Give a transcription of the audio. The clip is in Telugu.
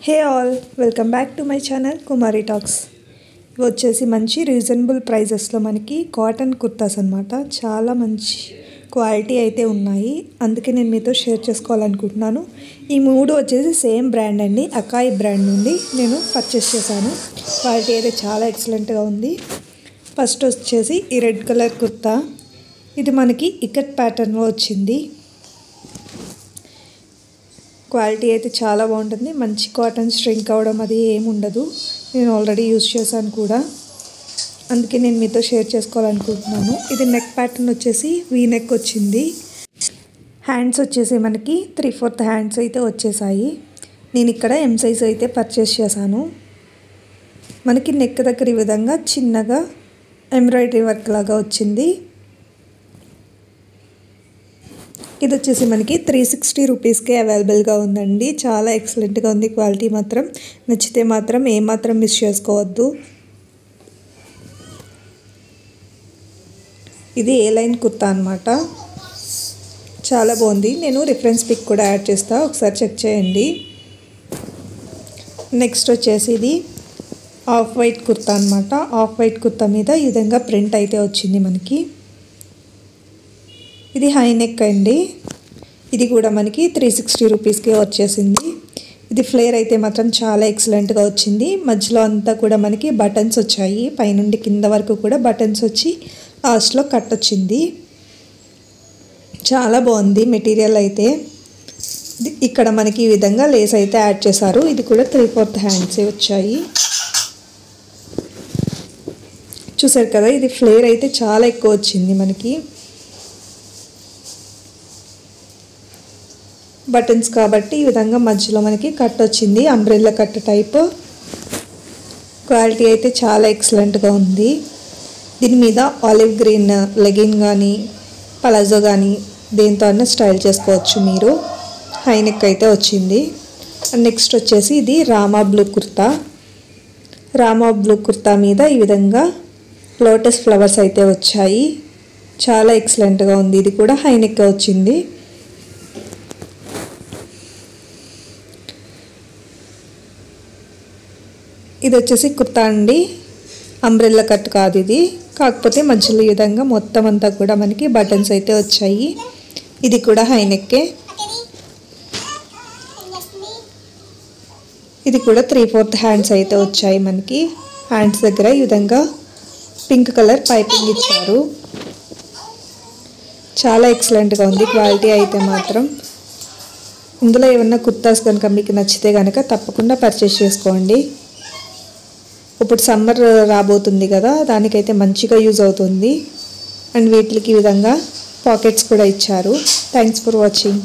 Hey all welcome back to my channel Kumari talks. ఇవి వచ్చేసి మంచి రీజనబుల్ ప్రైజెస్లో మనకి కాటన్ కుర్తాస్ అన్నమాట. చాలా మంచి క్వాలిటీ అయితే ఉన్నాయి, అందుకే నేను మీతో షేర్ చేసుకోవాలనుకుంటున్నాను. ఈ మూడు వచ్చేసి సేమ్ బ్రాండ్ అండి, అకాయి బ్రాండ్ నుండి నేను పర్చేస్ చేశాను. క్వాలిటీ అయితే చాలా ఎక్సలెంట్గా ఉంది. ఫస్ట్ వచ్చేసి ఈ రెడ్ కలర్ కుర్తా, ఇది మనకి ఇకట్ ప్యాటర్న్లో వచ్చింది. క్వాలిటీ అయితే చాలా బాగుంటుంది, మంచి కాటన్ స్ట్రింక్ అవ్వడం అది ఏమి ఉండదు. నేను ఆల్రెడీ యూజ్ చేశాను కూడా, అందుకే నేను మీతో షేర్ చేసుకోవాలనుకుంటున్నాను. ఇది నెక్ ప్యాటర్న్ వచ్చేసి వీ నెక్ వచ్చింది. హ్యాండ్స్ వచ్చేసి మనకి 3/4 హ్యాండ్స్ అయితే వచ్చేసాయి. నేను ఇక్కడ ఎం సైజ్ అయితే పర్చేస్ చేశాను. మనకి నెక్ దగ్గర ఈ విధంగా చిన్నగా ఎంబ్రాయిడరీ వర్క్ లాగా వచ్చింది. ఇది వచ్చేసి మనకి 360 రూపీస్కే అవైలబుల్గా ఉందండి. చాలా ఎక్సలెంట్గా ఉంది, క్వాలిటీ మాత్రం నచ్చితే మాత్రం ఏమాత్రం మిస్ చేసుకోవద్దు. ఇది ఏ లైన్ కుర్తా అనమాట, చాలా బాగుంది. నేను రిఫరెన్స్ పిక్ కూడా యాడ్ చేస్తాను, ఒకసారి చెక్ చేయండి. నెక్స్ట్ వచ్చేసి ఇది ఆఫ్ వైట్ కుర్తా అనమాట. ఆఫ్ వైట్ కుర్తా మీద ఈ విధంగా ప్రింట్ అయితే వచ్చింది మనకి. ఇది హై నెక్ అండి, ఇది కూడా మనకి 360 రూపీస్కే వచ్చేసింది. ఇది ఫ్లేర్ అయితే మాత్రం చాలా ఎక్సలెంట్గా వచ్చింది. మధ్యలో అంతా కూడా మనకి బటన్స్ వచ్చాయి, పైనుండి కింద వరకు కూడా బటన్స్ వచ్చి లాస్ట్లో కట్ వచ్చింది. చాలా బాగుంది మెటీరియల్ అయితే. ఇక్కడ మనకి ఈ విధంగా లేస్ అయితే యాడ్ చేశారు. ఇది కూడా 3/4 హ్యాండ్స్ వచ్చాయి. చూసారు కదా, ఇది ఫ్లేర్ అయితే చాలా ఎక్కువ వచ్చింది మనకి. బటన్స్ కాబట్టి ఈ విధంగా మధ్యలో మనకి కట్ వచ్చింది, అంబ్రెల్లా కట్ టైప్. క్వాలిటీ అయితే చాలా ఎక్సలెంట్గా ఉంది. దీని మీద ఆలివ్ గ్రీన్ లెగిన్ కానీ పలాజో కానీ దేంతో అన్న స్టైల్ చేసుకోవచ్చు మీరు. హై నెక్ అయితే వచ్చింది. నెక్స్ట్ వచ్చేసి ఇది రామా బ్లూ కుర్తా. రామా బ్లూ కుర్తా మీద ఈ విధంగా లోటస్ ఫ్లవర్స్ అయితే వచ్చాయి. చాలా ఎక్సలెంట్గా ఉంది. ఇది కూడా హై నెక్ వచ్చింది. ఇది వచ్చేసి కుర్తా అండి, అంబ్రెల్లా కట్ కాదు ఇది, కాకపోతే మధ్యలో ఈ విధంగా మొత్తం అంతా కూడా మనకి బటన్స్ అయితే వచ్చాయి. ఇది కూడా హై నెక్కే. ఇది కూడా 3/4 హ్యాండ్స్ అయితే వచ్చాయి మనకి. హ్యాండ్స్ దగ్గర ఈ విధంగా పింక్ కలర్ పైపింగ్ ఇచ్చారు. చాలా ఎక్సలెంట్గా ఉంది క్వాలిటీ అయితే మాత్రం. ఇందులో ఏమన్నా కుర్తాస్ కనుక మీకు నచ్చితే కనుక తప్పకుండా పర్చేస్ చేసుకోండి. ఇప్పుడు సమ్మర్ రాబోతుంది కదా, దానికైతే మంచిగా యూజ్ అవుతుంది. అండ్ వీటికి ఈ విధంగా పాకెట్స్ కూడా ఇచ్చారు. Thanks for watching.